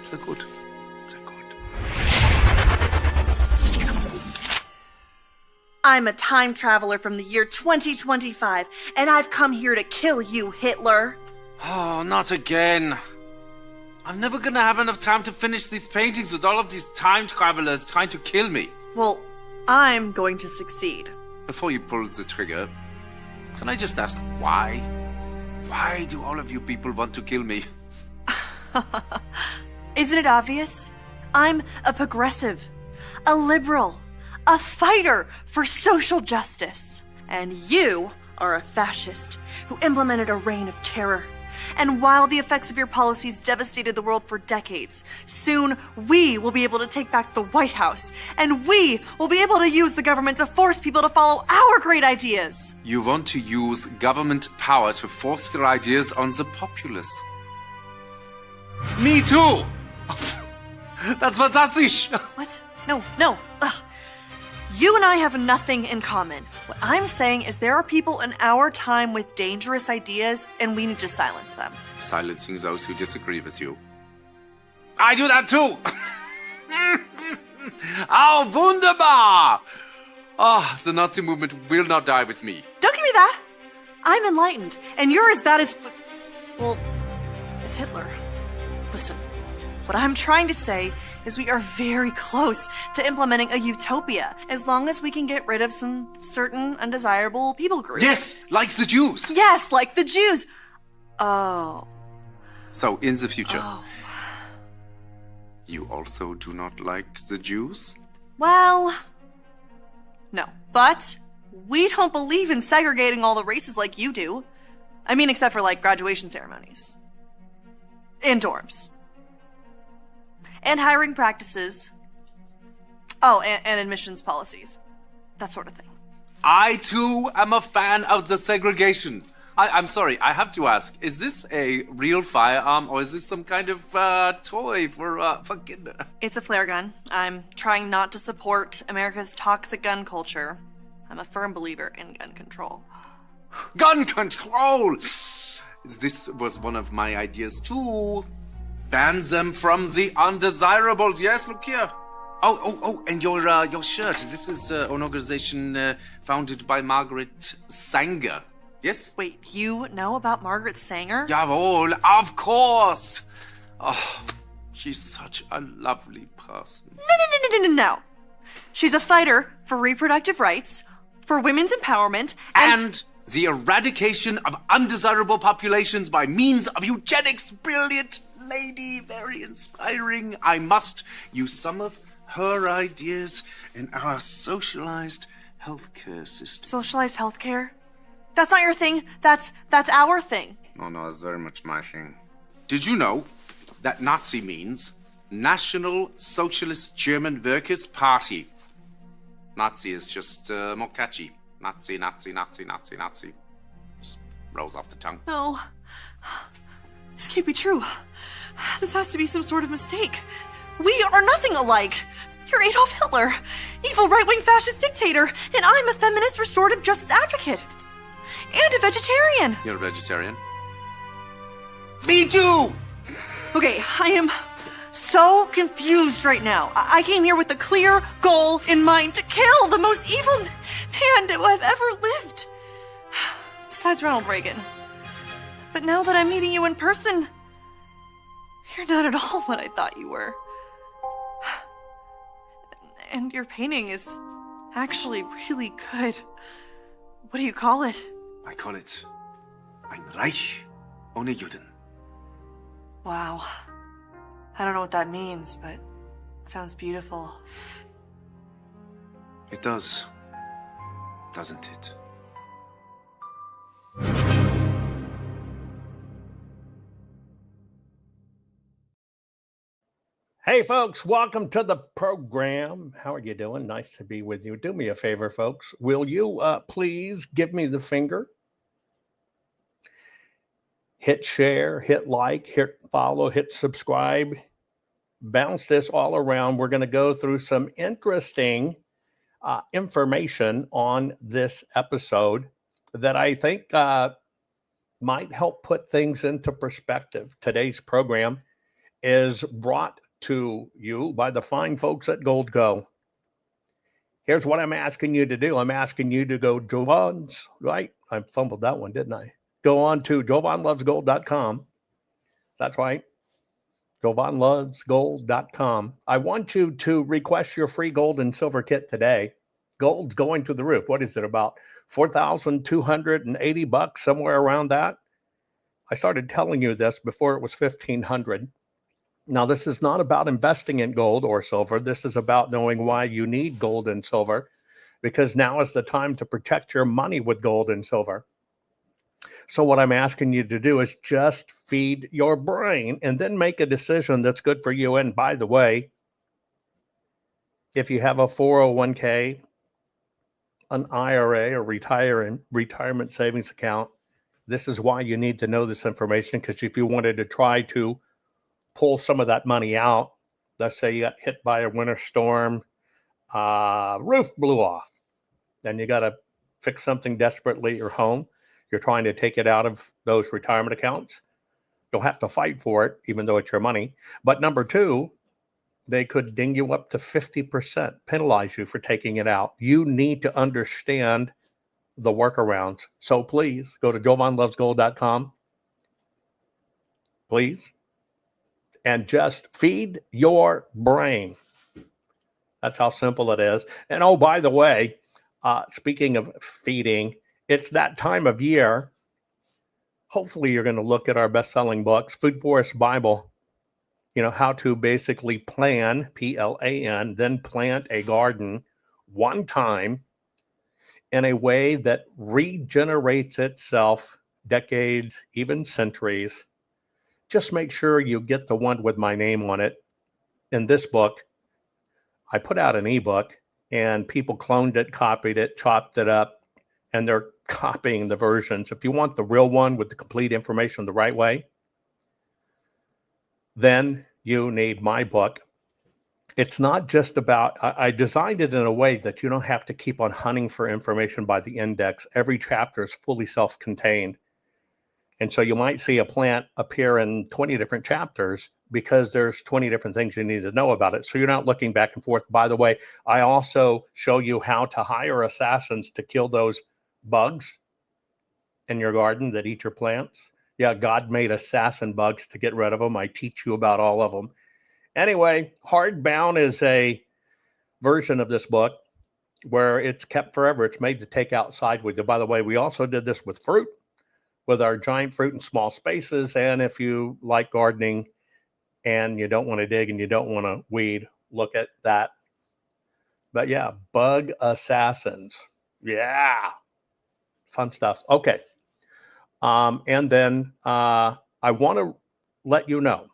So good. So good. I'm a time traveler from the year 2025, and I've come here to kill you, Hitler. Oh, not again. I'm never gonna have enough time to finish these paintings with all of these time travelers trying to kill me. Well, I'm going to succeed. Before you pull the trigger, can I just ask why? Why do all of you people want to kill me? Isn't it obvious? I'm a progressive, a liberal, a fighter for social justice. And you are a fascist who implemented a reign of terror. And while the effects of your policies devastated the world for decades, soon we will be able to take back the White House, and we will be able to use the government to force people to follow our great ideas. You want to use government power to force your ideas on the populace. Me too! That's fantastic! What? No. Ugh. You and I have nothing in common. What I'm saying is there are people in our time with dangerous ideas, and we need to silence them. Silencing those who disagree with you. I do that too! Oh, wunderbar! Oh, the Nazi movement will not die with me. Don't give me that! I'm enlightened, and you're as bad as... well, as Hitler. Listen, what I'm trying to say is we are very close to implementing a utopia, as long as we can get rid of some certain undesirable people groups. Yes, like the Jews. Yes, like the Jews. Oh. So, in the future, you also do not like the Jews? Well, no. But we don't believe in segregating all the races like you do. I mean, except for, like, graduation ceremonies. In dorms. And hiring practices. Oh, and admissions policies. That sort of thing. I, too, am a fan of the segregation. I'm sorry, I have to ask, is this a real firearm, or is this some kind of toy for kids? It's a flare gun. I'm trying not to support America's toxic gun culture. I'm a firm believer in gun control. Gun control! This was one of my ideas, too. Ban them from the undesirables. Yes, look here. Oh, and your shirt. This is an organization founded by Margaret Sanger. Yes? Wait, you know about Margaret Sanger? Jawohl, of course. Oh, she's such a lovely person. No. She's a fighter for reproductive rights, for women's empowerment, and the eradication of undesirable populations by means of eugenics. Brilliant lady, very inspiring. I must use some of her ideas in our socialized healthcare system. Socialized healthcare? That's not your thing. That's our thing. No, it's very much my thing. Did you know that Nazi means National Socialist German Workers' Party? Nazi is just more catchy. Nazi. Just rolls off the tongue. No. This can't be true. This has to be some sort of mistake. We are nothing alike. You're Adolf Hitler, evil right-wing fascist dictator, and I'm a feminist restorative justice advocate. And a vegetarian. You're a vegetarian? Me too! Okay, I am so confused right now. I came here with a clear goal in mind to kill the most evil man who I've ever lived. Besides Ronald Reagan. But now that I'm meeting you in person, you're not at all what I thought you were. And your painting is actually really good. What do you call it? I call it Ein Reich ohne Juden. Wow. I don't know what that means, but it sounds beautiful. It does, doesn't it? Hey, folks, welcome to the program. How are you doing? Nice to be with you. Do me a favor, folks. Will you please give me the finger? Hit share, hit like, hit follow, hit subscribe. Bounce this all around. We're going to go through some interesting information on this episode that I think might help put things into perspective. Today's program is brought to you by the fine folks at Gold Co. Here's what I'm asking you to do. I'm asking you to go Jovan's, right? I fumbled that one, didn't I? Go on to jovanlovesgold.com. That's right. jovanlovesgold.com. I want you to request your free gold and silver kit today. Gold's going to the roof. What is it, about $4,280, somewhere around that? I started telling you this before it was $1,500. Now, this is not about investing in gold or silver. This is about knowing why you need gold and silver, because now is the time to protect your money with gold and silver. So what I'm asking you to do is just feed your brain and then make a decision that's good for you. And by the way, if you have a 401k, an IRA, or retirement savings account, this is why you need to know this information, because if you wanted to try to pull some of that money out, let's say you got hit by a winter storm, roof blew off, then you got to fix something desperately at your home. You're trying to take it out of those retirement accounts. You'll have to fight for it, even though it's your money. But number two, they could ding you up to 50%, penalize you for taking it out. You need to understand the workarounds. So please go to jovanlovesgold.com. Please. And just feed your brain. That's how simple it is. And oh, by the way, speaking of feeding, it's that time of year. Hopefully you're going to look at our best-selling books, Food Forest Bible, how to basically plan, Plan, then plant a garden one time in a way that regenerates itself decades, even centuries. Just make sure you get the one with my name on it. In this book, I put out an ebook, and people cloned it, copied it, chopped it up, and they're copying the versions. If you want the real one with the complete information the right way, then you need my book. It's not just about, I designed it in a way that you don't have to keep on hunting for information by the index. Every chapter is fully self-contained. And so you might see a plant appear in 20 different chapters because there's 20 different things you need to know about it. So you're not looking back and forth. By the way, I also show you how to hire assassins to kill those bugs in your garden that eat your plants. Yeah, God made assassin bugs to get rid of them. I teach you about all of them. Anyway, hardbound is a version of this book where it's kept forever. It's made to take outside with you. By the way, we also did this with fruit, with our giant fruit in small spaces. And if you like gardening and you don't want to dig and you don't want to weed, look at that. But yeah, bug assassins. Yeah. Fun stuff. Okay. And then I want to let you know,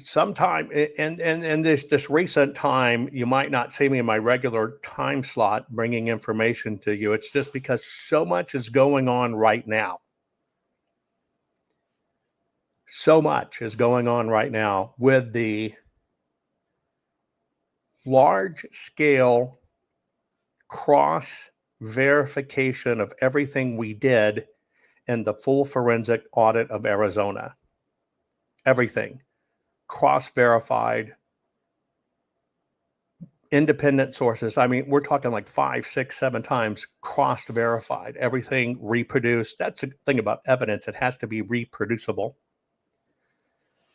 sometime in this recent time, you might not see me in my regular time slot bringing information to you. It's just because so much is going on right now. So much is going on right now with the large scale cross verification of everything we did in the full forensic audit of Arizona. Everything cross-verified, independent sources. I mean, we're talking like 5, 6, 7 times cross-verified, everything reproduced. That's the thing about evidence. It has to be reproducible.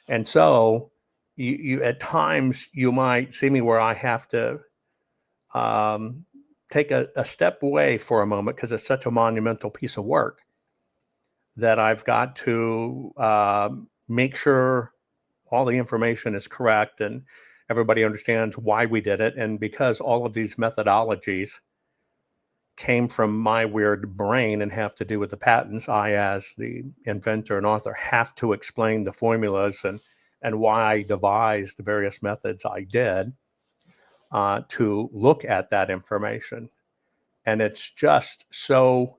And so you at times you might see me where I have to take a step away for a moment because it's such a monumental piece of work that I've got to make sure all the information is correct and everybody understands why we did it. And because all of these methodologies came from my weird brain and have to do with the patents, I, as the inventor and author, have to explain the formulas and why I devised the various methods I did to look at that information. And it's just so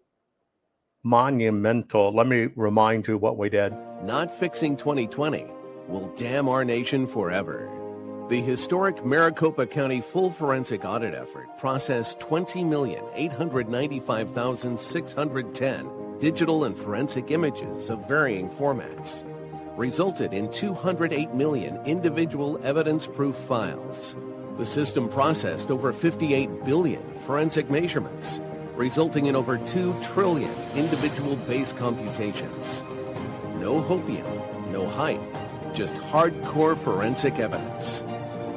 monumental. Let me remind you what we did. Not fixing 2020 will damn our nation forever. The historic Maricopa County full forensic audit effort processed 20,895,610 digital and forensic images of varying formats, resulted in 208 million individual evidence-proof files. The system processed over 58 billion forensic measurements, resulting in over 2 trillion individual base computations. No hopium, no hype, just hardcore forensic evidence.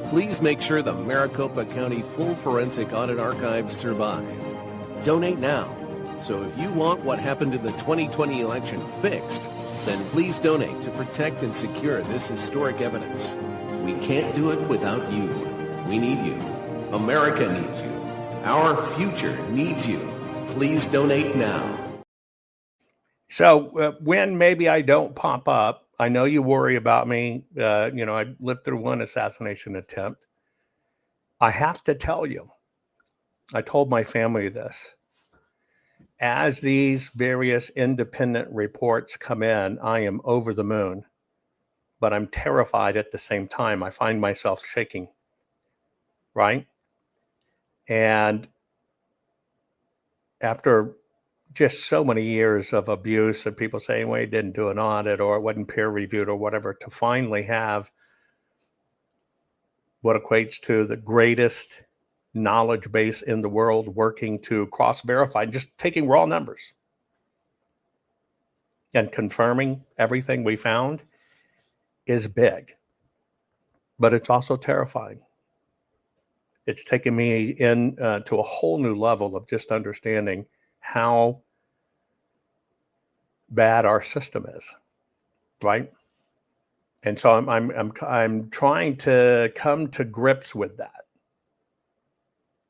Please make sure the Maricopa County Full Forensic Audit Archives survive. Donate now. So if you want what happened in the 2020 election fixed, then please donate to protect and secure this historic evidence. We can't do it without you. We need you. America needs you. Our future needs you. Please donate now. So when maybe I don't pop up, I know you worry about me. I lived through one assassination attempt. I have to tell you, I told my family this. As these various independent reports come in, I am over the moon, but I'm terrified at the same time. I find myself shaking, right? And after just so many years of abuse and people saying, well, he didn't do an audit or it wasn't peer reviewed or whatever, to finally have what equates to the greatest knowledge base in the world working to cross-verify, just taking raw numbers and confirming everything we found is big. But it's also terrifying. It's taken me in to a whole new level of just understanding how bad our system is, right? And so I'm trying to come to grips with that.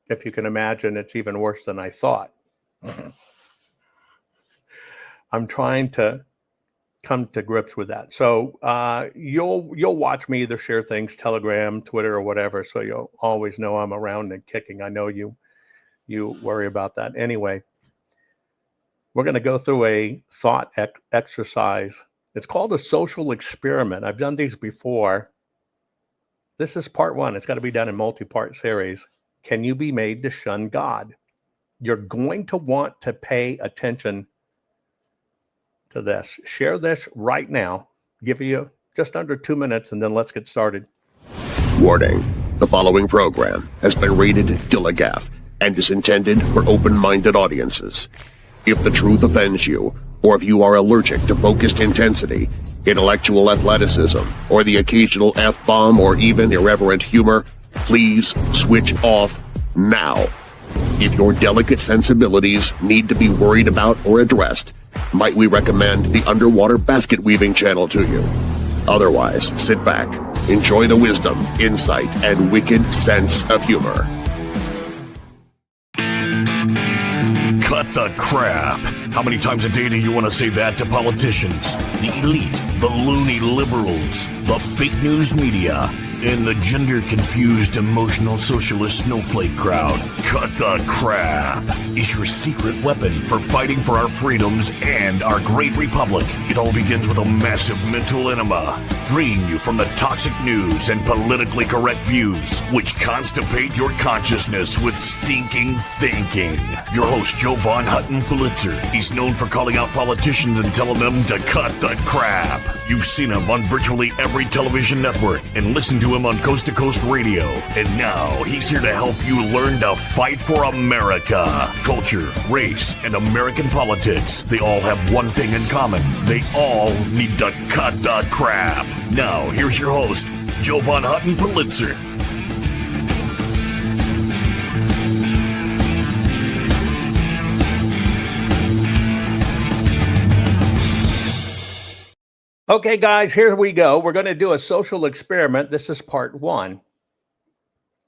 If you can imagine, it's even worse than I thought. I'm trying to come to grips with that. So you'll watch me either share things, Telegram, Twitter, or whatever. So you'll always know I'm around and kicking. I know you worry about that. Anyway, we're going to go through a thought exercise. It's called a social experiment. I've done these before. This is part 1. It's got to be done in multi-part series. Can you be made to shun God? You're going to want to pay attention to this. Share this right now. Give you just under 2 minutes, and then let's get started. Warning. The following program has been rated Dilligaff and is intended for open-minded audiences. If the truth offends you, or if you are allergic to focused intensity, intellectual athleticism, or the occasional F-bomb or even irreverent humor, please switch off now. If your delicate sensibilities need to be worried about or addressed, might we recommend the Underwater Basket Weaving channel to you? Otherwise, sit back, enjoy the wisdom, insight, and wicked sense of humor. Cut the crap. How many times a day do you want to say that to politicians? The elite, the loony liberals, the fake news media, and the gender-confused, emotional socialist snowflake crowd. Cut the crap is your secret weapon for fighting for our freedoms and our great republic. It all begins with a massive mental enema, freeing you from the toxic news and politically correct views, which constipate your consciousness with stinking thinking. Your host, Jovan Hutton Pulitzer. He's known for calling out politicians and telling them to cut the crap. You've seen him on virtually every television network and listened to him on Coast to Coast Radio. And now he's here to help you learn to fight for America. Culture, race, and American politics. They all have one thing in common. They all need to cut the crap. Now, here's your host, Jovan Hutton Pulitzer. Okay, guys, here we go. We're going to do a social experiment. This is part 1.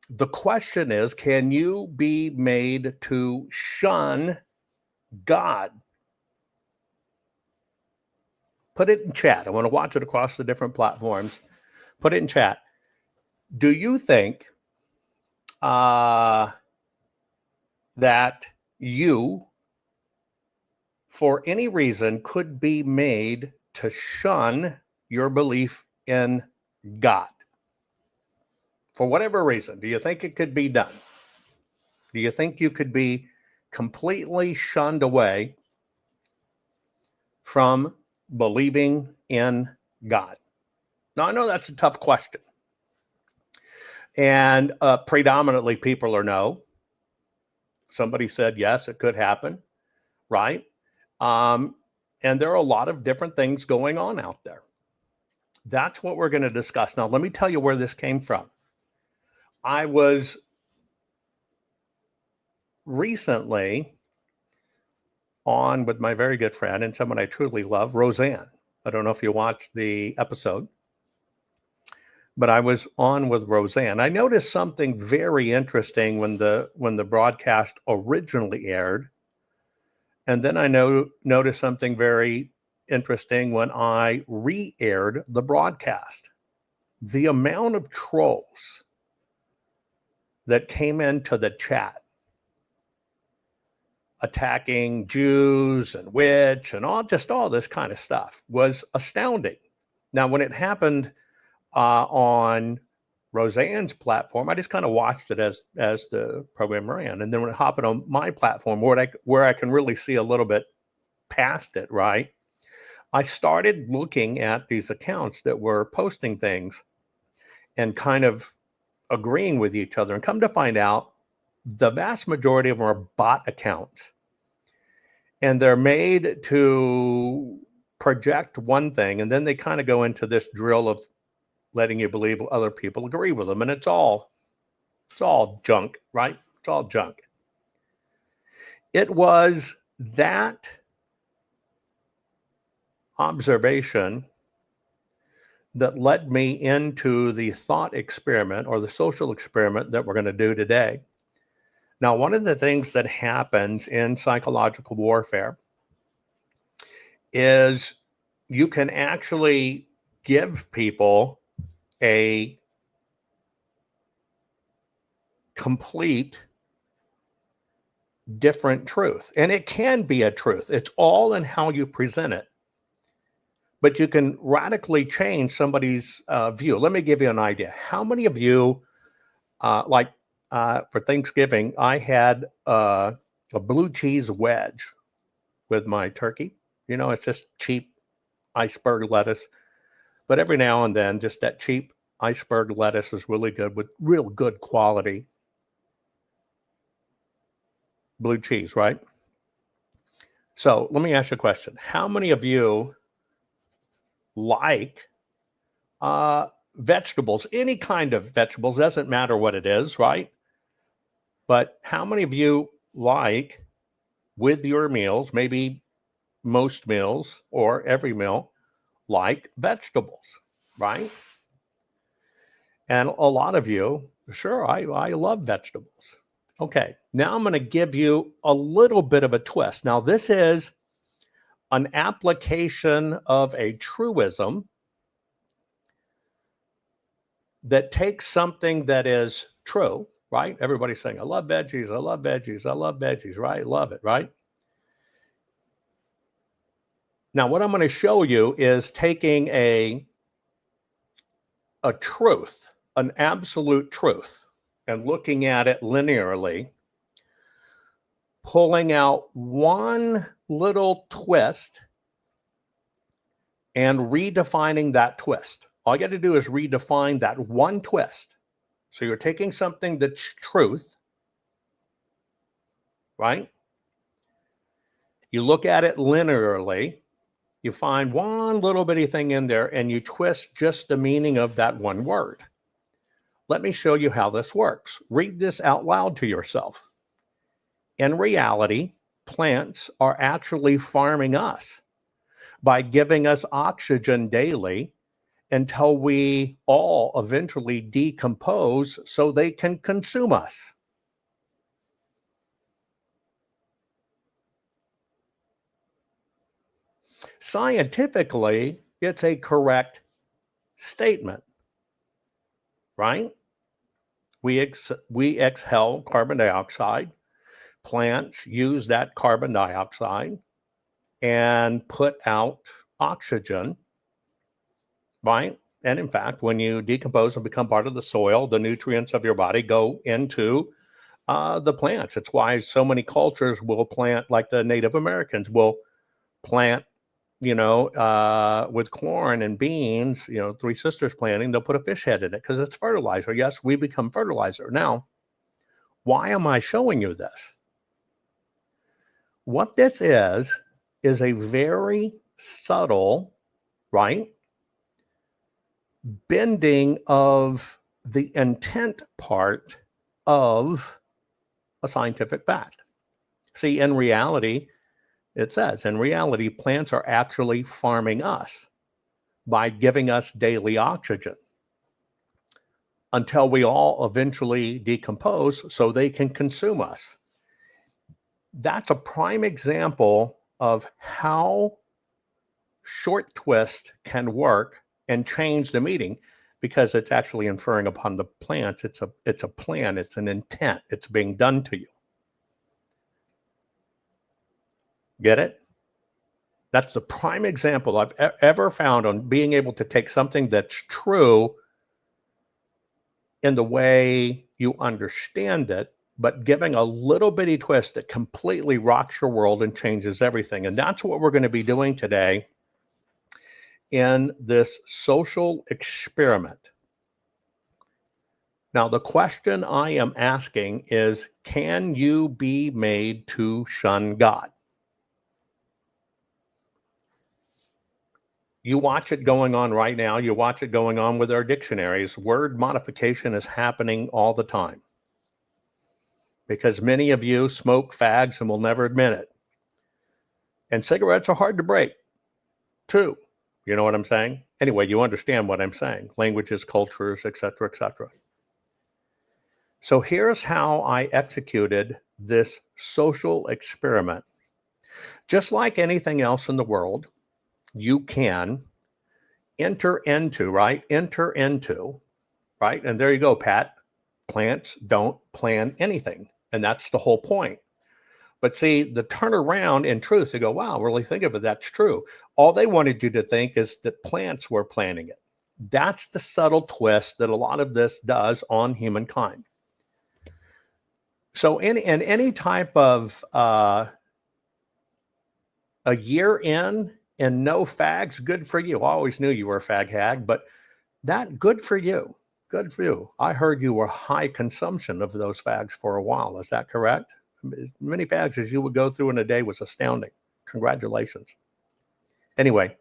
The question is, can you be made to shun God? Put it in chat. I want to watch it across the different platforms. Put it in chat. Do you think that you, for any reason, could be made to shun your belief in God? For whatever reason, do you think it could be done? Do you think you could be completely shunned away from believing in God? Now, I know that's a tough question. And predominantly people are no. Somebody said, yes, it could happen, right? And there are a lot of different things going on out there. That's what we're going to discuss. Now, let me tell you where this came from. I was recently on with my very good friend and someone I truly love, Roseanne. I don't know if you watched the episode, but I was on with Roseanne. I noticed something very interesting when the broadcast originally aired. And then I noticed something very interesting when I re-aired the broadcast. The amount of trolls that came into the chat attacking Jews and witch and all this kind of stuff was astounding. Now, when it happened on Roseanne's platform, I just kind of watched it as the program ran. And then when it happened on my platform, where I can really see a little bit past it, right? I started looking at these accounts that were posting things and kind of agreeing with each other, and come to find out the vast majority of them are bot accounts. And they're made to project one thing, and then they kind of go into this drill of letting you believe other people agree with them. And it's all junk, right? It's all junk. It was that observation that led me into the thought experiment, or the social experiment, that we're going to do today. Now, one of the things that happens in psychological warfare is you can actually give people a complete different truth. And it can be a truth. It's all in how you present it. But you can radically change somebody's view. Let me give you an idea. How many of you, for Thanksgiving, I had a blue cheese wedge with my turkey. You know, it's just cheap iceberg lettuce. But every now and then, just that cheap iceberg lettuce is really good, with real good quality blue cheese, right? So let me ask you a question. How many of you like vegetables? Any kind of vegetables, doesn't matter what it is, right? But how many of you like, with your meals, maybe most meals or every meal, like vegetables, right? And a lot of you, sure, I love vegetables. Okay, now I'm going to give you a little bit of a twist. Now, this is an application of a truism that takes something that is true, right? Everybody's saying, I love veggies, I love veggies, I love veggies, right? Love it, right? Now, what I'm going to show you is taking a truth, an absolute truth, and looking at it linearly, pulling out one little twist and redefining that twist. All you got to do is redefine that one twist. So you're taking something that's truth, right? You look at it linearly, you find one little bitty thing in there, and you twist just the meaning of that one word. Let me show you how this works. Read this out loud to yourself. In reality, plants are actually farming us by giving us oxygen daily until we all eventually decompose so they can consume us. Scientifically, it's a correct statement, right? We exhale carbon dioxide. Plants use that carbon dioxide and put out oxygen, right? And in fact, when you decompose and become part of the soil, the nutrients of your body go into the plants. It's why so many cultures will plant, like the Native Americans will plant with corn and beans, Three Sisters planting, they'll put a fish head in it because it's fertilizer. Yes, we become fertilizer. Now, why am I showing you this? What this is a very subtle, right, bending of the intent part of a scientific fact. See, in reality, it says, in reality, plants are actually farming us by giving us daily oxygen until we all eventually decompose so they can consume us. That's a prime example of how short twist can work and change the meaning, because it's actually inferring upon the plant. It's a plan. It's an intent. It's being done to you. Get it? That's the prime example I've ever found on being able to take something that's true in the way you understand it, but giving a little bitty twist that completely rocks your world and changes everything. And that's what we're going to be doing today in this social experiment. Now, the question I am asking is, can you be made to shun God? You watch it going on right now. You watch it going on with our dictionaries. Word modification is happening all the time because many of you smoke fags and will never admit it. And cigarettes are hard to break, too. You know what I'm saying? Anyway, you understand what I'm saying. Languages, cultures, etc., etc. So here's how I executed this social experiment. Just like anything else in the world, you can enter into, right? And there you go, Pat. Plants don't plan anything. And that's the whole point. But see, the turnaround in truth, you go, wow, really think of it, that's true. All they wanted you to think is that plants were planning it. That's the subtle twist that a lot of this does on humankind. So in any type of a year in and no fags, good for you. I always knew you were a fag hag, but that good for you. Good for you. I heard you were high consumption of those fags for a while. Is that correct? As many fags as you would go through in a day was astounding. Congratulations. Anyway.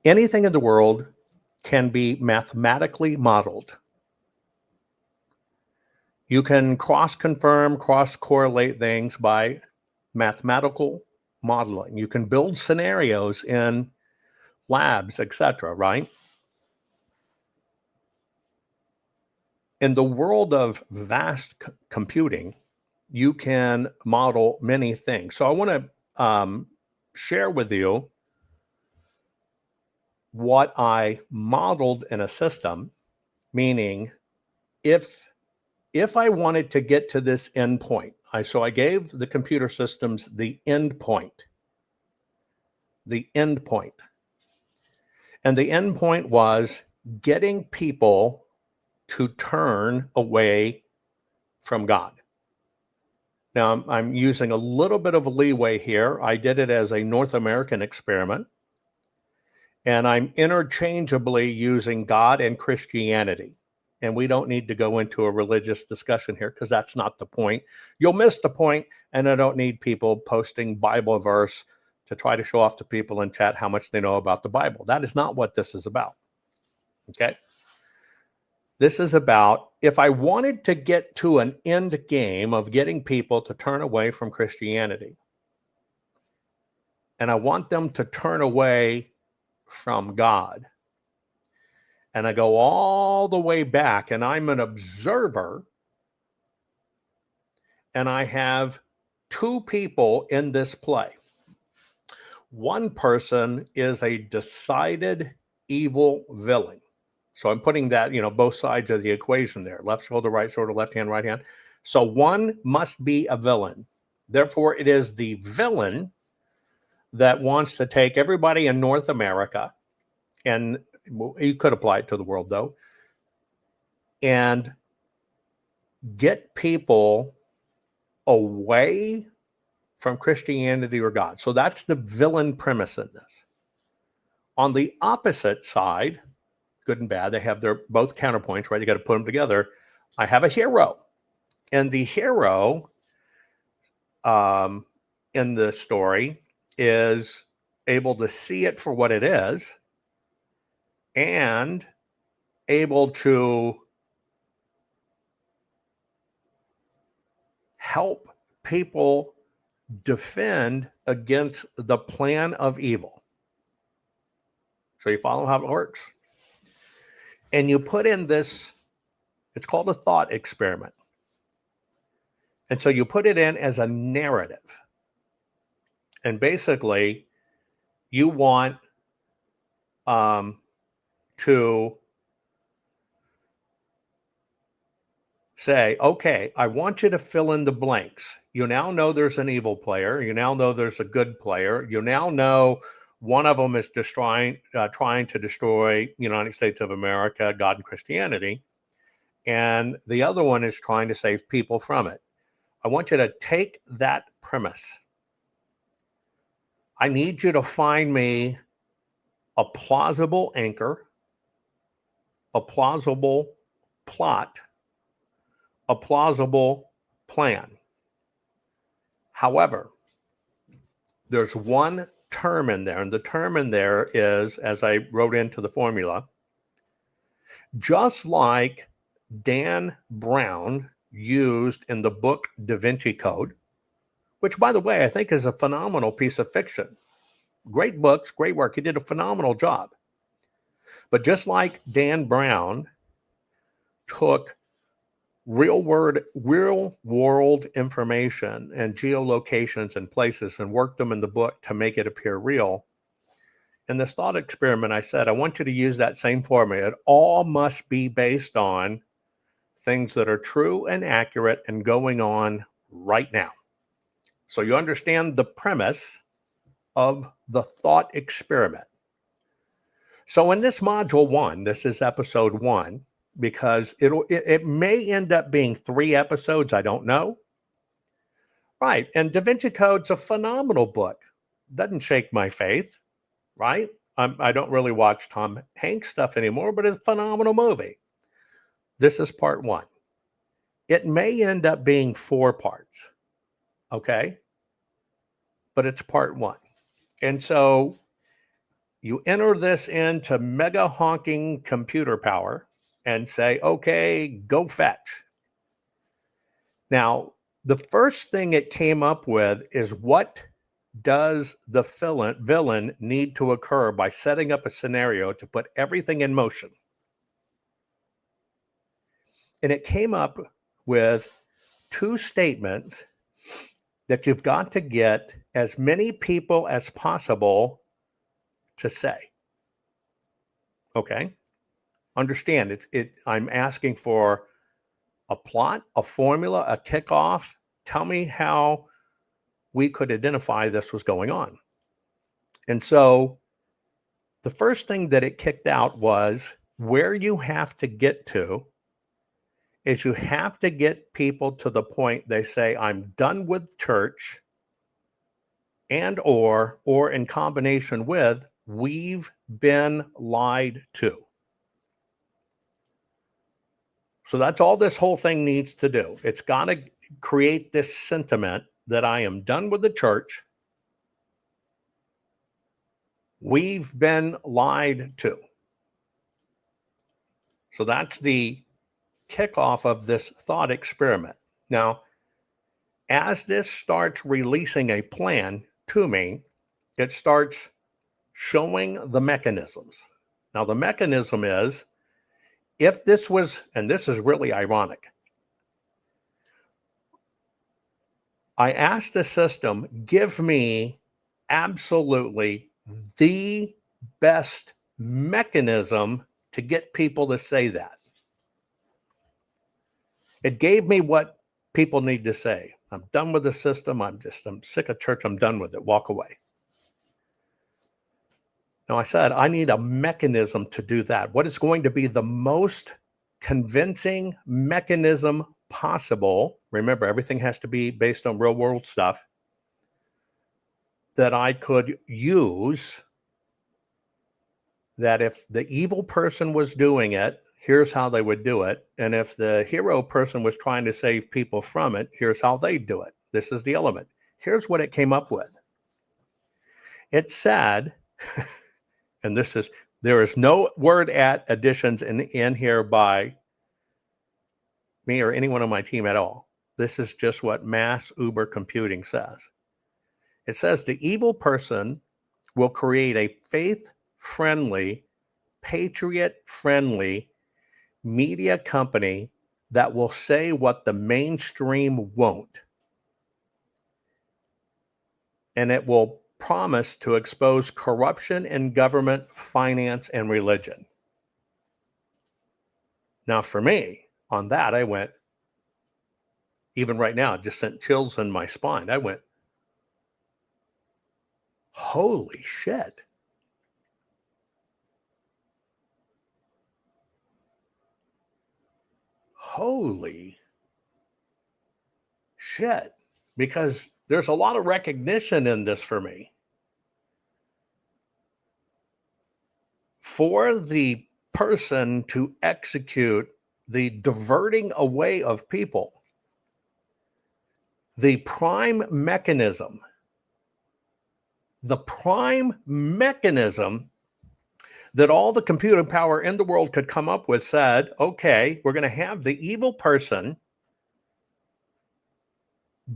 Anything in the world can be mathematically modeled. You can cross-confirm, cross-correlate things by mathematical modeling. You can build scenarios in labs, etc., right? In the world of vast computing, you can model many things. So I want to share with you what I modeled in a system, meaning if I wanted to get to this endpoint, so I gave the computer systems the endpoint. The endpoint. And the endpoint was getting people to turn away from God. Now, I'm using a little bit of a leeway here. I did it as a North American experiment. And I'm interchangeably using God and Christianity. And we don't need to go into a religious discussion here because that's not the point. You'll miss the point, and I don't need people posting Bible verse to try to show off to people in chat how much they know about the Bible. That is not what this is about. Okay? This is about if I wanted to get to an end game of getting people to turn away from Christianity, and I want them to turn away from God, and I go all the way back, and I'm an observer, and I have two people in this play. One person is a decided evil villain. So I'm putting that, both sides of the equation there. Left shoulder, right shoulder, left hand, right hand. So one must be a villain. Therefore, it is the villain that wants to take everybody in North America, and you could apply it to the world, though, and get people away from Christianity or God. So that's the villain premise in this. On the opposite side, good and bad, they have their both counterpoints, right? You got to put them together. I have a hero. And the hero in the story is able to see it for what it is and able to help people defend against the plan of evil. So you follow how it works. And you put in this, it's called a thought experiment. And so you put it in as a narrative. And basically, you want to say, okay, I want you to fill in the blanks. You now know there's an evil player. You now know there's a good player. You now know one of them is trying to destroy the United States of America, God and Christianity. And the other one is trying to save people from it. I want you to take that premise. I need you to find me a plausible anchor, a plausible plot, a plausible plan. However, there's one term in there, and the term in there is, as I wrote into the formula, just like Dan Brown used in the book Da Vinci Code, which, by the way, I think is a phenomenal piece of fiction. Great books, great work. He did a phenomenal job. But just like Dan Brown took real world information and geolocations and places and worked them in the book to make it appear real, in this thought experiment, I said, I want you to use that same formula. It all must be based on things that are true and accurate and going on right now. So you understand the premise of the thought experiment. So in this module 1, this is episode 1, because it may end up being 3 episodes, I don't know. Right, and Da Vinci Code's a phenomenal book. Doesn't shake my faith, right? I don't really watch Tom Hanks stuff anymore, but it's a phenomenal movie. This is part 1. It may end up being 4 parts, okay? But it's part 1. And so you enter this into mega honking computer power and say, okay, go fetch. Now, the first thing it came up with is, what does the villain need to occur by setting up a scenario to put everything in motion? And it came up with 2 statements that you've got to get as many people as possible to say. Okay? Understand, I'm asking for a plot, a formula, a kickoff. Tell me how we could identify this was going on. And so the first thing that it kicked out was, where you have to get to is you have to get people to the point they say, I'm done with church, and or in combination with, we've been lied to. So that's all this whole thing needs to do. It's got to create this sentiment that I am done with the church. We've been lied to. So that's the kickoff of this thought experiment. Now, as this starts releasing a plan to me, it starts showing the mechanisms. Now, the mechanism is, if this was, and this is really ironic, I asked the system, give me absolutely the best mechanism to get people to say that. It gave me what people need to say. I'm done with the system. I'm sick of church. I'm done with it. Walk away. Now, I said, I need a mechanism to do that. What is going to be the most convincing mechanism possible, remember, everything has to be based on real world stuff, that I could use, that if the evil person was doing it, here's how they would do it. And if the hero person was trying to save people from it, here's how they do it. This is the element. Here's what it came up with. It said, and there is no word at additions in here by me or anyone on my team at all. This is just what mass Uber computing says. It says the evil person will create a faith-friendly, patriot-friendly media company that will say what the mainstream won't. And it will promise to expose corruption in government, finance, and religion. Now, for me, on that, I went, even right now, it just sent chills in my spine. I went, holy shit. Holy shit. Because there's a lot of recognition in this for me. For the person to execute the diverting away of people, the prime mechanism that all the computing power in the world could come up with said, okay, we're going to have the evil person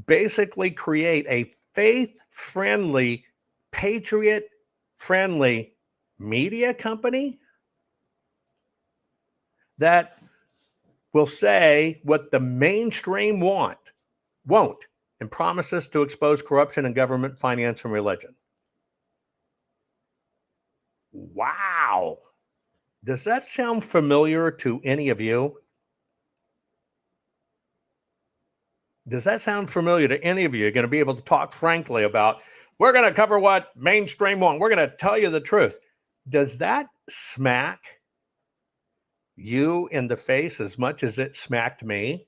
basically create a faith-friendly, patriot-friendly media company that will say what the mainstream won't, and promises to expose corruption in government, finance, and religion. Wow. Does that sound familiar to any of you? Does that sound familiar to any of you? You're going to be able to talk frankly about, we're going to cover what mainstream want. We're going to tell you the truth. Does that smack you in the face as much as it smacked me?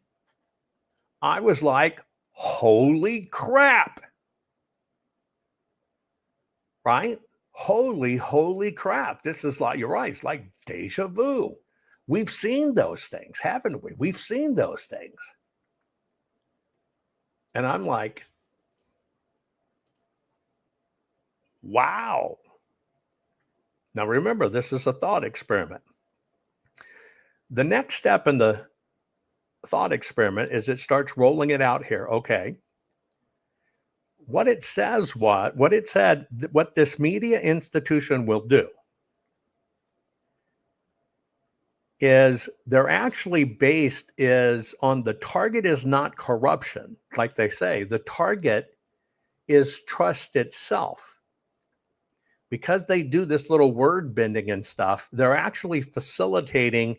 I was like, holy crap. Right? Holy crap. This is like, you're right. It's like deja vu. We've seen those things, haven't we? We've seen those things. And I'm like, wow. Now remember, this is a thought experiment. The next step in the thought experiment is it starts rolling it out here. Okay. What it says, what this media institution will do is they're actually based is on the target is not corruption. Like they say, the target is trust itself. Because they do this little word bending and stuff, they're actually facilitating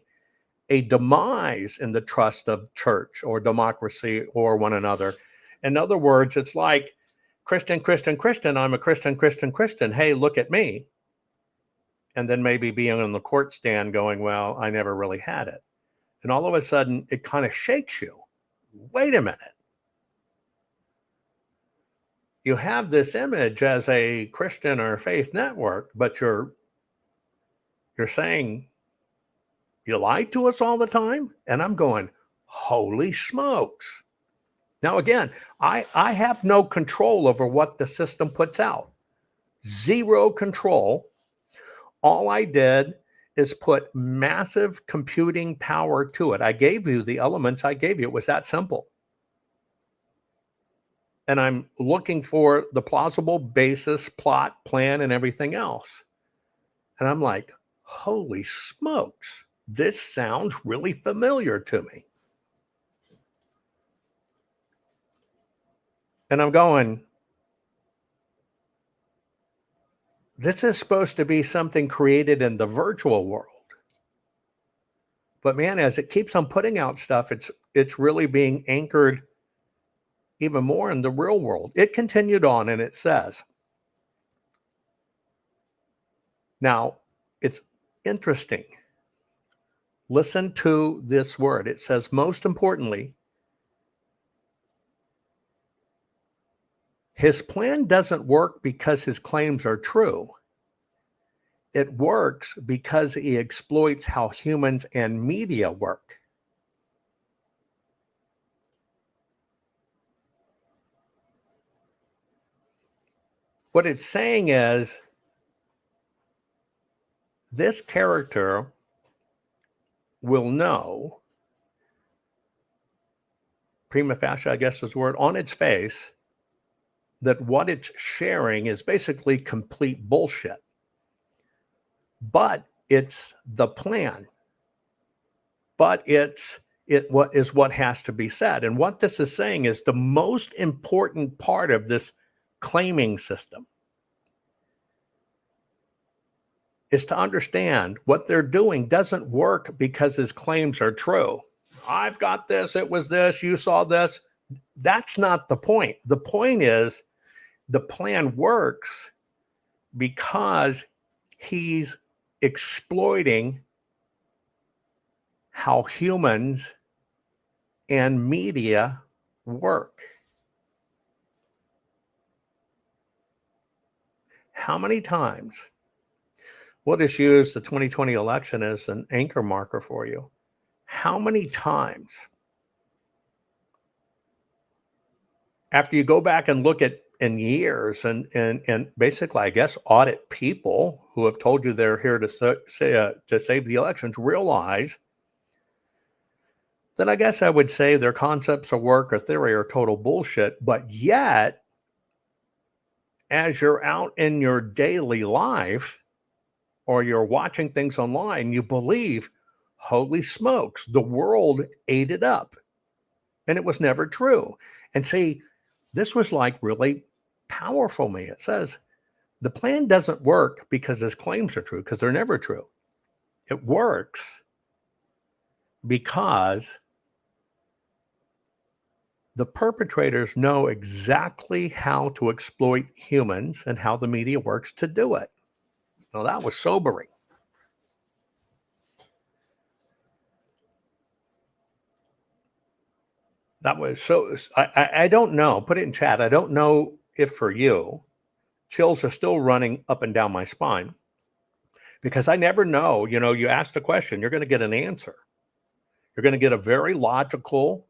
a demise in the trust of church or democracy or one another. In other words, it's like Christian, I'm a Christian. Hey, look at me. And then maybe being on the court stand going, well, I never really had it. And all of a sudden, it kind of shakes you. Wait a minute. You have this image as a Christian or faith network, but you're saying you lied to us all the time? And I'm going, holy smokes. Now, again, I have no control over what the system puts out. Zero control. All I did is put massive computing power to it. I gave you the elements I gave you. It was that simple. And I'm looking for the plausible basis, plot, plan, and everything else. And I'm like, holy smokes, this sounds really familiar to me. And I'm going, this is supposed to be something created in the virtual world. But man, as it keeps on putting out stuff, it's really being anchored even more in the real world. It continued on and it says, now it's interesting. Listen to this word. It says, most importantly, His plan doesn't work because his claims are true. It works because he exploits how humans and media work. What it's saying is this character will know, prima facie, I guess is the word, on its face, that what it's sharing is basically complete bullshit. But it's the plan. But what is what has to be said. And what this is saying is the most important part of this claiming system is to understand what they're doing doesn't work because his claims are true. I've got this, it was this, you saw this. That's not the point. The point is the plan works because he's exploiting how humans and media work. How many times? We'll just use the 2020 election as an anchor marker for you. How many times, after you go back and look at in years and basically, I guess, audit people who have told you they're here to save the elections, realize that I guess I would say their concepts of work or theory are total bullshit, but yet, as you're out in your daily life or you're watching things online, you believe, holy smokes, the world ate it up. And it was never true. And see, this was like really powerful to me. It says the plan doesn't work because his claims are true, because they're never true. It works because the perpetrators know exactly how to exploit humans and how the media works to do it. Now, that was sobering. That was so, I don't know, put it in chat. I don't know if for you, chills are still running up and down my spine because I never know, you ask the question, you're going to get an answer. You're going to get a very logical,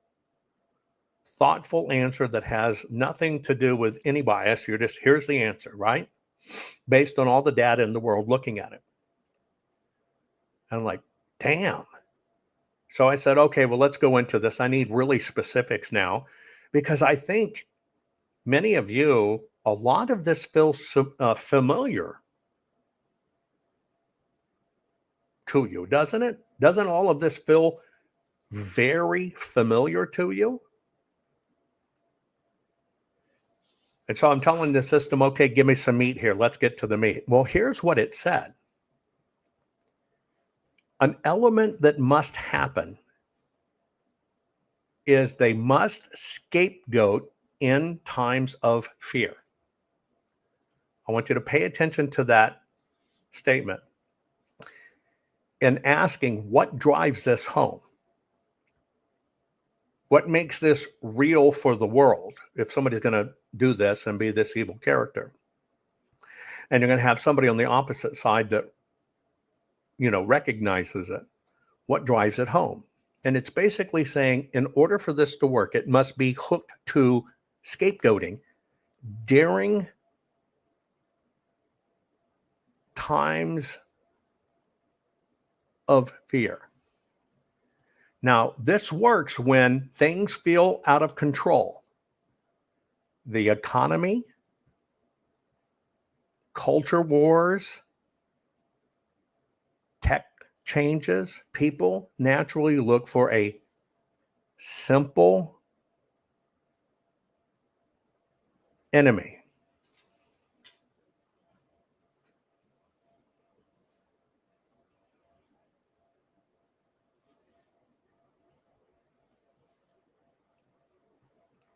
thoughtful answer that has nothing to do with any bias. You're just, here's the answer, right? Based on all the data in the world looking at it. And I'm like, damn. So I said, okay, well, let's go into this. I need really specifics now because I think many of you, a lot of this feels familiar to you, doesn't it? Doesn't all of this feel very familiar to you? And so I'm telling the system, okay, give me some meat here. Let's get to the meat. Well, here's what it said. An element that must happen is they must scapegoat in times of fear. I want you to pay attention to that statement and asking what drives this home. What makes this real for the world? If somebody's going to do this and be this evil character, and you're going to have somebody on the opposite side that, recognizes it, what drives it home? And it's basically saying, in order for this to work, it must be hooked to scapegoating during times of fear. Now, this works when things feel out of control. The economy, culture wars, tech changes, people naturally look for a simple enemy.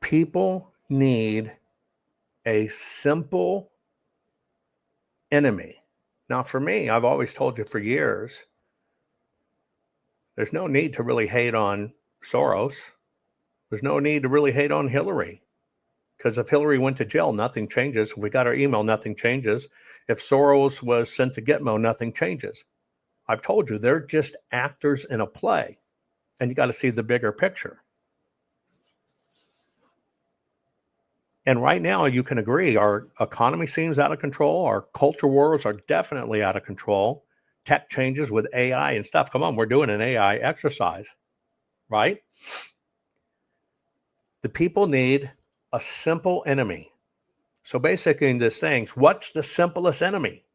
People need a simple enemy. Now, for me, I've always told you for years, there's no need to really hate on Soros. There's no need to really hate on Hillary, Because if Hillary went to jail, nothing changes. If we got our email, nothing changes. If Soros was sent to Gitmo, nothing changes. I've told you, they're just actors in a play. And you got to see the bigger picture. And right now, you can agree, our economy seems out of control. Our culture wars are definitely out of control. Tech changes with AI and stuff. Come on, we're doing an AI exercise, right? The people need a simple enemy. So basically in this thing, what's the simplest enemy?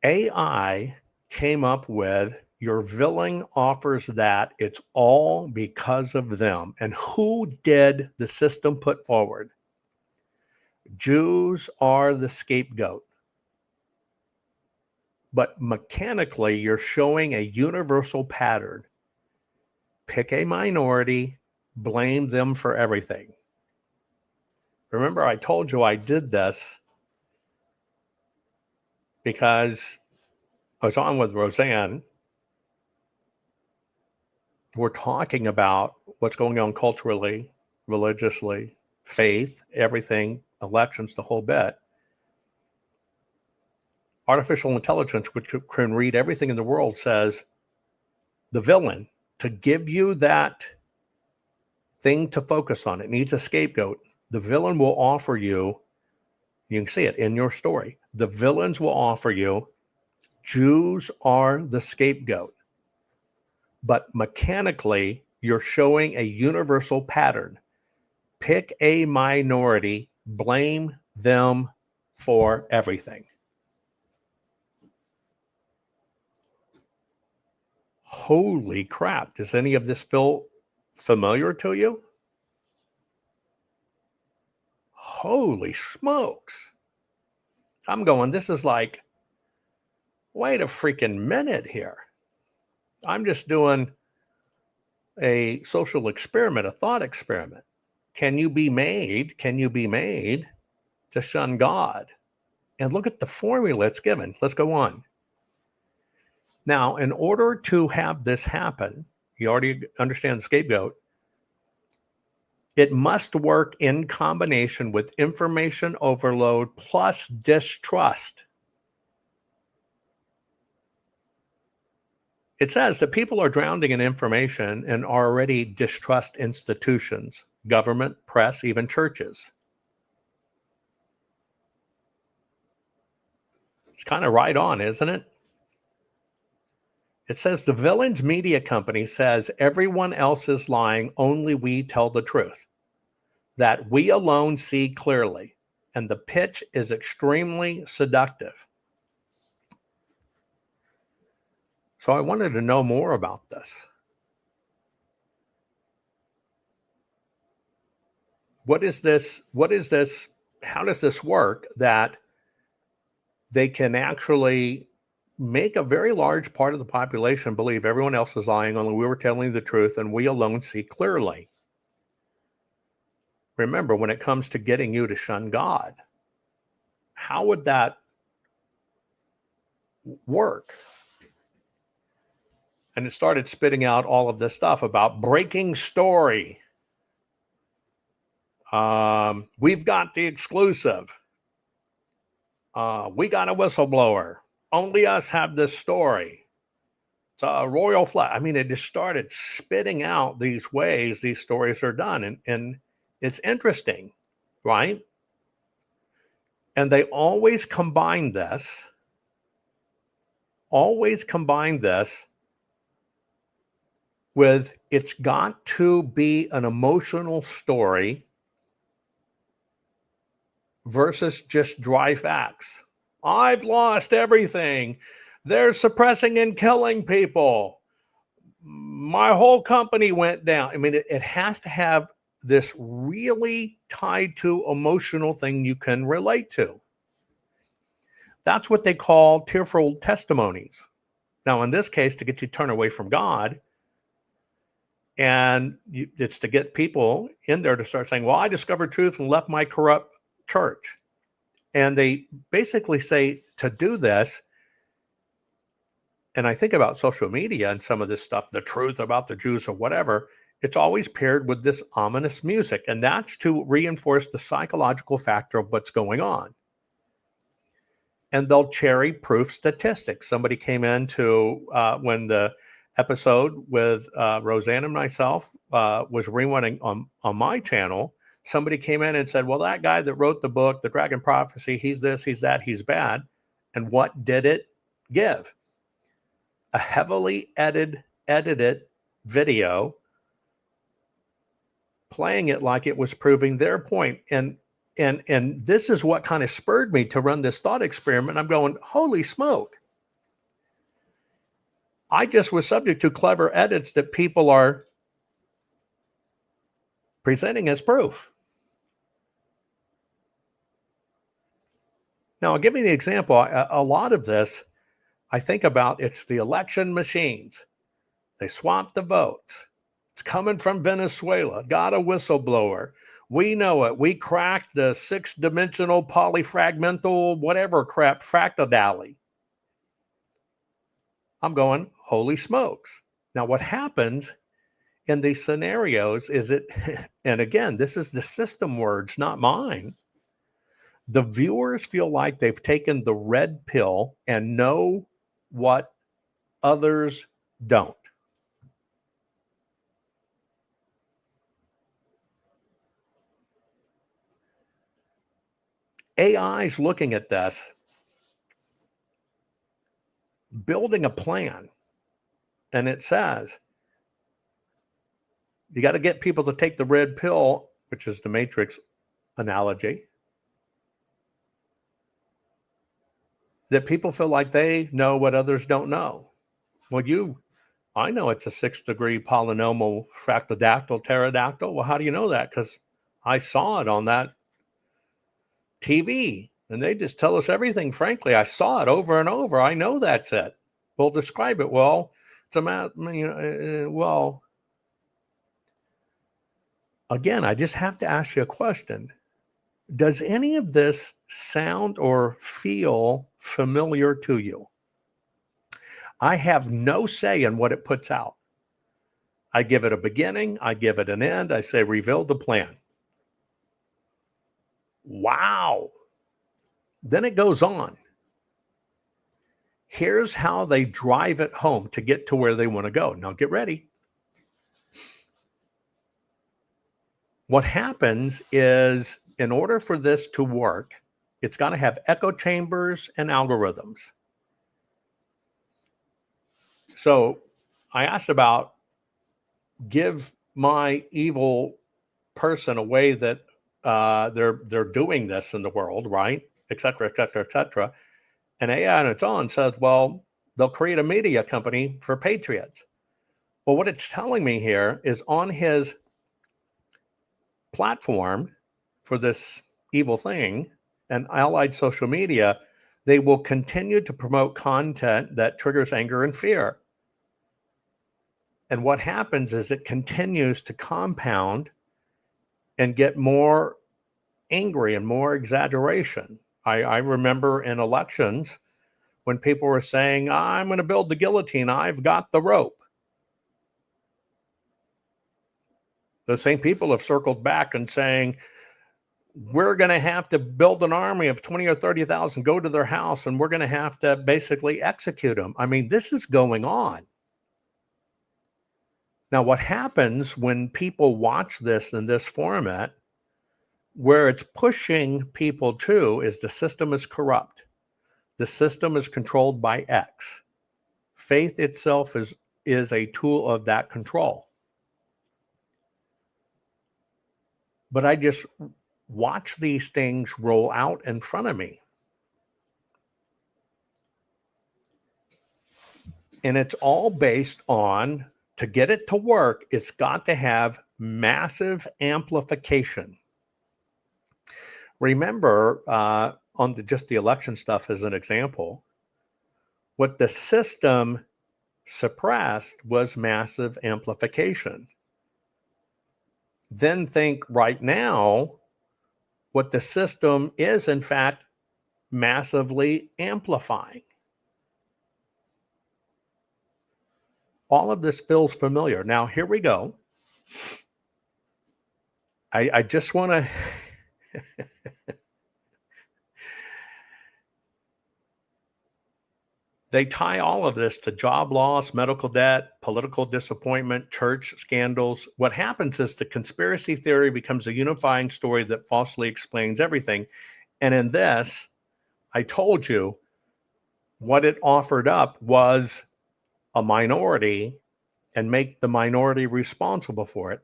AI came up with your villain offers that it's all because of them. And who did the system put forward? Jews are the scapegoat. But mechanically, you're showing a universal pattern. Pick a minority, blame them for everything. Remember, I told you I did this because I was on with Roseanne. We're talking about what's going on culturally, religiously, faith, everything, elections, the whole bit. Artificial intelligence, which can read everything in the world, says the villain, to give you that thing to focus on, it needs a scapegoat. The villain will offer you, you can see it in your story, the villains will offer you, Jews are the scapegoat. But mechanically, you're showing a universal pattern. Pick a minority, blame them for everything. Holy crap. Does any of this feel familiar to you? Holy smokes. I'm going, this is like, wait a freaking minute here. I'm just doing a social experiment, a thought experiment. Can you be made to shun God? And look at the formula it's given. Let's go on. Now, in order to have this happen, you already understand the scapegoat, it must work in combination with information overload plus distrust. It says that people are drowning in information and already distrust institutions, government, press, even churches. It's kind of right on, isn't it? It says the villain's media company says everyone else is lying, only we tell the truth. That we alone see clearly. And the pitch is extremely seductive. So I wanted to know more about this. What is this? How does this work that they can actually make a very large part of the population believe everyone else is lying, only we were telling the truth and we alone see clearly? Remember, when it comes to getting you to shun God, how would that work? And it started spitting out all of this stuff about breaking story. We've got the exclusive. We got a whistleblower. Only us have this story. It's a royal flush. I mean, it just started spitting out these ways these stories are done. And it's interesting, right? And they always combine this with it's got to be an emotional story versus just dry facts. I've lost everything. They're suppressing and killing people. My whole company went down. I mean, it has to have this really tied to emotional thing you can relate to. That's what they call tearful testimonies. Now, in this case, to get you to turn away from God, and it's to get people in there to start saying, well, I discovered truth and left my corrupt church. And they basically say to do this, and I think about social media and some of this stuff, the truth about the Jews or whatever, it's always paired with this ominous music, and that's to reinforce the psychological factor of what's going on. And they'll cherry proof statistics. Somebody came in to, when the episode with Roseanne and myself was rerunning on my channel, somebody came in and said, well, that guy that wrote the book, The Dragon Prophecy, he's this, he's that, he's bad. And what did it give? A heavily edited video playing it like it was proving their point. And this is what kind of spurred me to run this thought experiment. I'm going, holy smoke. I just was subject to clever edits that people are presenting as proof. Now, I'll give you the example. A lot of this, I think about, it's the election machines. They swamped the votes. It's coming from Venezuela. Got a whistleblower. We know it. We cracked the 6-dimensional polyfragmental whatever crap fractodally. I'm going, holy smokes. Now, what happens in these scenarios is it, and again, this is the system words, not mine. The viewers feel like they've taken the red pill and know what others don't. AI is looking at this, building a plan, and it says, you got to get people to take the red pill, which is the Matrix analogy, that people feel like they know what others don't know. Well, I know it's a 6-degree polynomial fractodactyl pterodactyl. Well, how do you know that? Because I saw it on that TV, and they just tell us everything. Frankly, I saw it over and over. I know that's it. Well, describe it. Well, it's a math. Well, again, I just have to ask you a question. Does any of this sound or feel familiar to you? I have no say in what it puts out. I give it a beginning. I give it an end. I say, reveal the plan. Wow. Then it goes on. Here's how they drive it home to get to where they want to go. Now get ready. What happens is, in order for this to work, it's got to have echo chambers and algorithms. So I asked about, give my evil person a way that they're doing this in the world, right? Et cetera, et cetera, et cetera. And AI on its own says, well, they'll create a media company for patriots. Well, what it's telling me here is on his platform for this evil thing and allied social media, they will continue to promote content that triggers anger and fear. And what happens is it continues to compound and get more angry and more exaggeration. I remember in elections when people were saying, I'm going to build the guillotine, I've got the rope. The same people have circled back and saying, we're going to have to build an army of 20 or 30,000, go to their house, and we're going to have to basically execute them. I mean, this is going on. Now, what happens when people watch this in this format, where it's pushing people to is the system is corrupt. The system is controlled by X. Faith itself is a tool of that control. But I just watch these things roll out in front of me. And it's all based on, to get it to work, it's got to have massive amplification. Remember, on just the election stuff as an example, what the system suppressed was massive amplification. Then think right now, what the system is, in fact, massively amplifying. All of this feels familiar. Now, here we go. I just want to they tie all of this to job loss, medical debt, political disappointment, church scandals. What happens is the conspiracy theory becomes a unifying story that falsely explains everything. And in this, I told you what it offered up was a minority and make the minority responsible for it.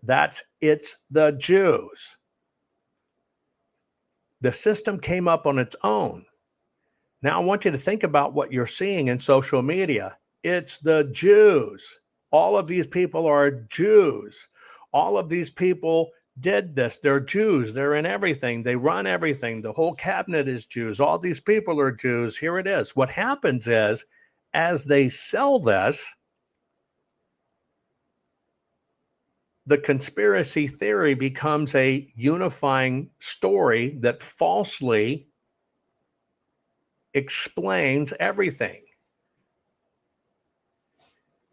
It's the Jews. The system came up on its own. Now I want you to think about what you're seeing in social media. It's the Jews. All of these people are Jews. All of these people did this. They're Jews. They're in everything. They run everything. The whole cabinet is Jews. All these people are Jews. Here it is. What happens is, as they sell this, the conspiracy theory becomes a unifying story that falsely explains everything.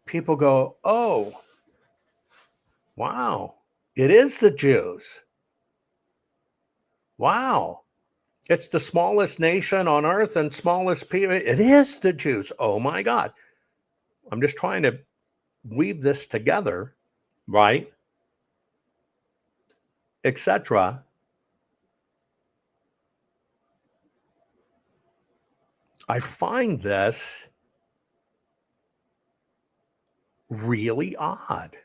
People go, oh, wow, it is the Jews. Wow, it's the smallest nation on earth and smallest people. It is the Jews. Oh my God. I'm just trying to weave this together, right? Etc. I find this really odd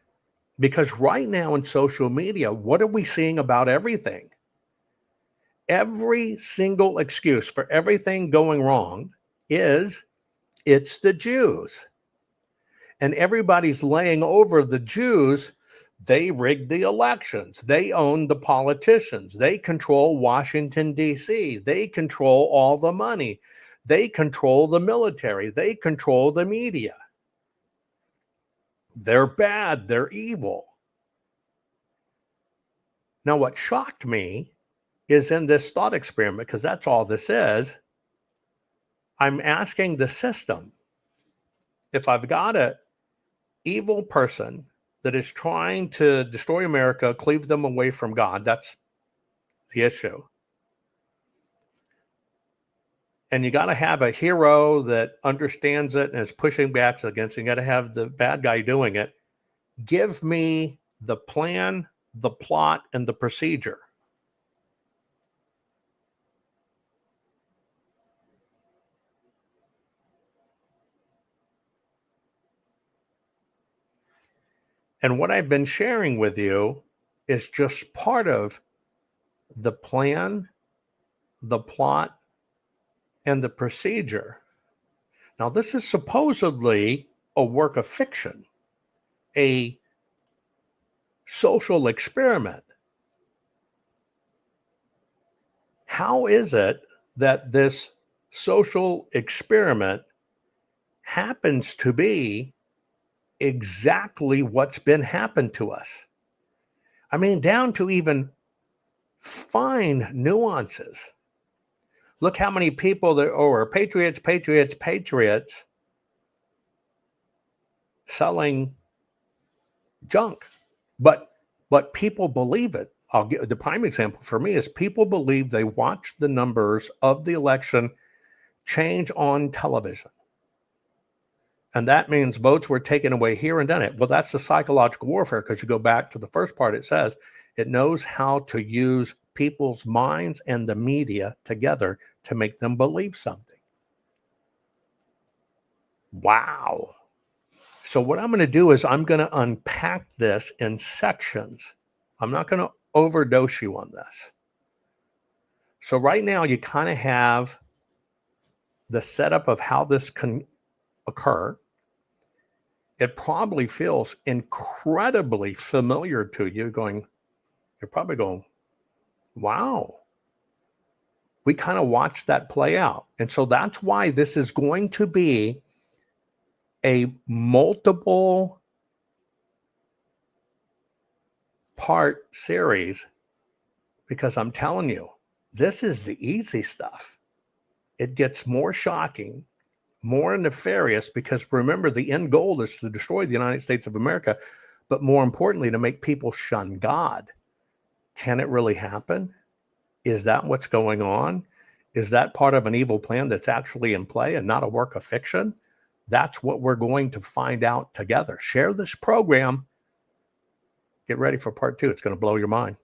because right now in social media, what are we seeing about everything? Every single excuse for everything going wrong is it's the Jews. And everybody's laying over the Jews. They rigged the elections. They own the politicians. They control Washington, D.C. They control all the money. They control the military. They control the media. They're bad. They're evil. Now, what shocked me is in this thought experiment, because that's all this is, I'm asking the system, if I've got an evil person that is trying to destroy America, cleave them away from God, that's the issue. And you got to have a hero that understands it and is pushing back against it. You got to have the bad guy doing it. Give me the plan, the plot, and the procedure. And what I've been sharing with you is just part of the plan, the plot, and the procedure. Now, this is supposedly a work of fiction, a social experiment. How is it that this social experiment happens to be exactly what's been happened to us? I mean, down to even fine nuances. Look how many people that are patriots selling junk. But people believe it. I'll give the prime example for me is people believe they watched the numbers of the election change on television. And that means votes were taken away here and done it. Well, that's the psychological warfare, because you go back to the first part, it says it knows how to use people's minds and the media together to make them believe something. Wow. So what I'm going to do is I'm going to unpack this in sections. I'm not going to overdose you on this. So right now you kind of have the setup of how this can occur. It probably feels incredibly familiar to you. You're probably going, wow. We kind of watched that play out. And so that's why this is going to be a multiple part series, because I'm telling you, this is the easy stuff. It gets more shocking, more nefarious, because remember, the end goal is to destroy the United States of America. but more importantly, to make people shun God. Can it really happen? Is that what's going on? Is that part of an evil plan that's actually in play and not a work of fiction? That's what we're going to find out together. Share this program. Get ready for part 2. It's going to blow your mind.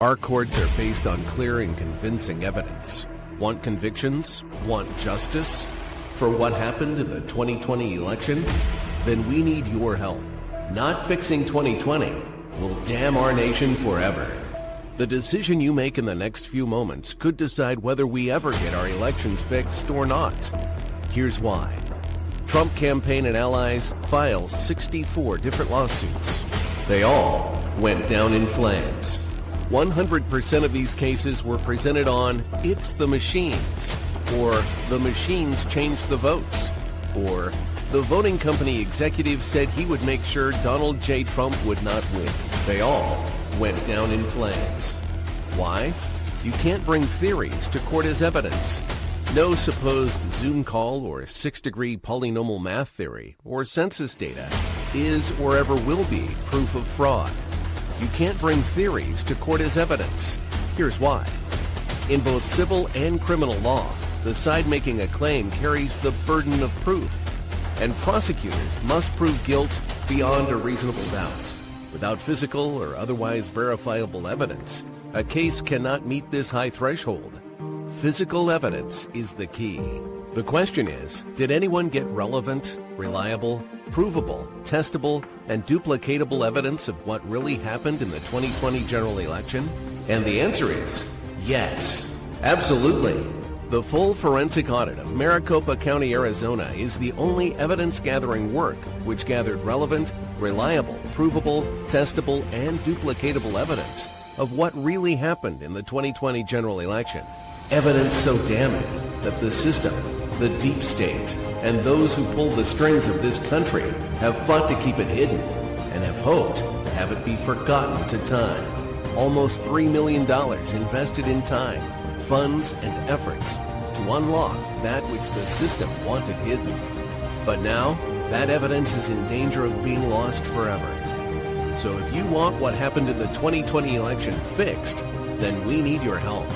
Our courts are based on clear and convincing evidence. Want convictions? Want justice? For what happened in the 2020 election? Then we need your help. Not fixing 2020 will damn our nation forever. The decision you make in the next few moments could decide whether we ever get our elections fixed or not. Here's why. Trump campaign and allies filed 64 different lawsuits. They all went down in flames. 100% of these cases were presented on "It's the machines," or "The machines changed the votes," or "The voting company executive said he would make sure Donald J. Trump would not win." They all went down in flames. Why? You can't bring theories to court as evidence. No supposed Zoom call or 6-degree polynomial math theory or census data is or ever will be proof of fraud. You can't bring theories to court as evidence. Here's why. In both civil and criminal law, the side making a claim carries the burden of proof, and prosecutors must prove guilt beyond a reasonable doubt. Without physical or otherwise verifiable evidence, a case cannot meet this high threshold. Physical evidence is the key. The question is, did anyone get relevant, reliable, provable, testable, and duplicatable evidence of what really happened in the 2020 general election? And the answer is yes, absolutely. The full forensic audit of Maricopa County, Arizona is the only evidence-gathering work which gathered relevant, reliable, provable, testable, and duplicatable evidence of what really happened in the 2020 general election. Evidence so damning that the system, the deep state, and those who pull the strings of this country have fought to keep it hidden and have hoped to have it be forgotten to time. Almost $3 million invested in time, funds, and efforts to unlock that which the system wanted hidden. But now, that evidence is in danger of being lost forever. So if you want what happened in the 2020 election fixed, then we need your help.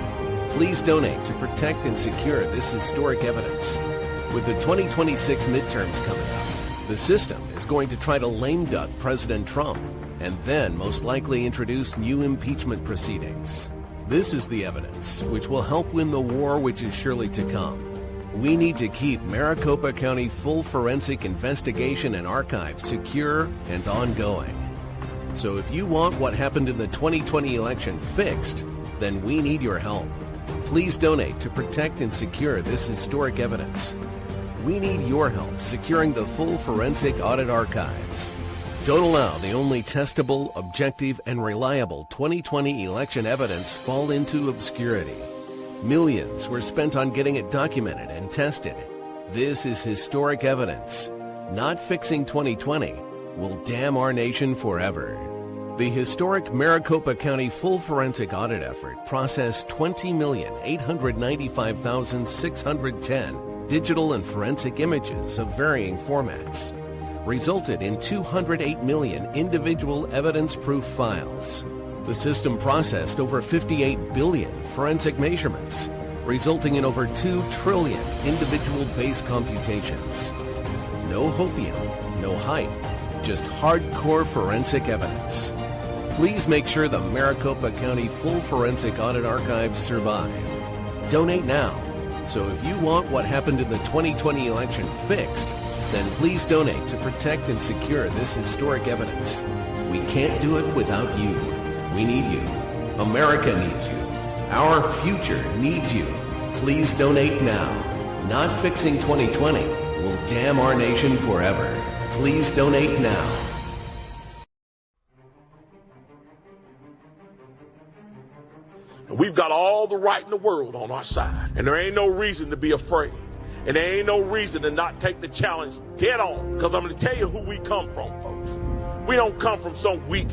Please donate to protect and secure this historic evidence. With the 2026 midterms coming up, the system is going to try to lame duck President Trump and then most likely introduce new impeachment proceedings. This is the evidence which will help win the war which is surely to come. We need to keep Maricopa County full forensic investigation and archives secure and ongoing. So if you want what happened in the 2020 election fixed, then we need your help. Please donate to protect and secure this historic evidence. We need your help securing the full forensic audit archives. Don't allow the only testable, objective, and reliable 2020 election evidence fall into obscurity. Millions were spent on getting it documented and tested. This is historic evidence. Not fixing 2020 will damn our nation forever. The historic Maricopa County full forensic audit effort processed 20,895,610 digital and forensic images of varying formats, resulted in 208 million individual evidence-proof files. The system processed over 58 billion forensic measurements, resulting in over 2 trillion individual base computations. No hopium, no hype, just hardcore forensic evidence. Please make sure the Maricopa County full forensic audit archives survive. Donate now. So if you want what happened in the 2020 election fixed, then please donate to protect and secure this historic evidence. We can't do it without you. We need you. America needs you. Our future needs you. Please donate now. Not fixing 2020 will damn our nation forever. Please donate now. We've got all the right in the world on our side, and there ain't no reason to be afraid, and there ain't no reason to not take the challenge dead on, because I'm going to tell you who we come from, folks. We don't come from some weak,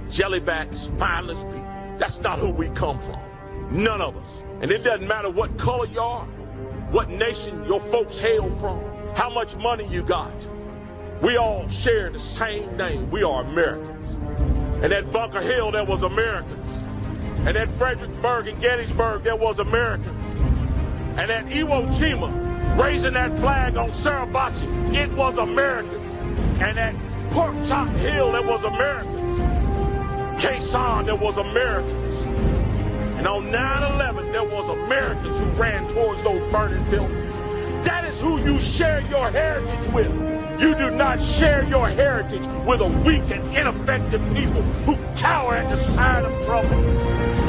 jellyback, spineless people. That's not who we come from. None of us. And it doesn't matter what color you are, what nation your folks hail from, how much money you got. We all share the same name. We are Americans. And at Bunker Hill, there was Americans. And at Fredericksburg and Gettysburg, there was Americans. And at Iwo Jima, raising that flag on Suribachi, it was Americans. And at Pork Chop Hill, there was Americans. Quezon, there was Americans. And on 9/11, there was Americans who ran towards those burning buildings. That is who you share your heritage with. You do not share your heritage with a weak and ineffective people who cower at the sight of trouble.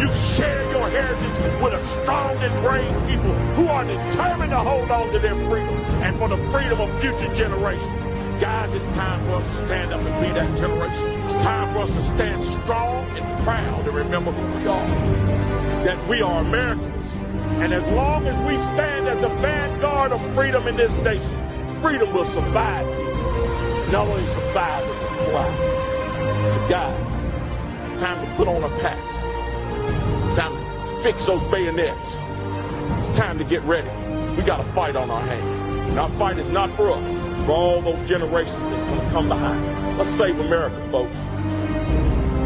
You share your heritage with a strong and brave people who are determined to hold on to their freedom and for the freedom of future generations. Guys, it's time for us to stand up and be that generation. It's time for us to stand strong and proud and remember who we are. That we are Americans. And as long as we stand as the vanguard of freedom in this nation, freedom will survive people. Not only survive, it will thrive. So guys, it's time to put on our packs. It's time to fix those bayonets. It's time to get ready. We got a fight on our hands. And our fight is not for us, for all those generations that's going to come behind us. Let's save America, folks.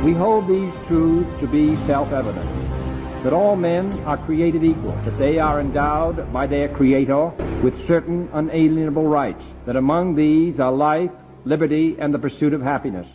We hold these truths to be self-evident, that all men are created equal, that they are endowed by their Creator with certain unalienable rights, that among these are life, liberty, and the pursuit of happiness.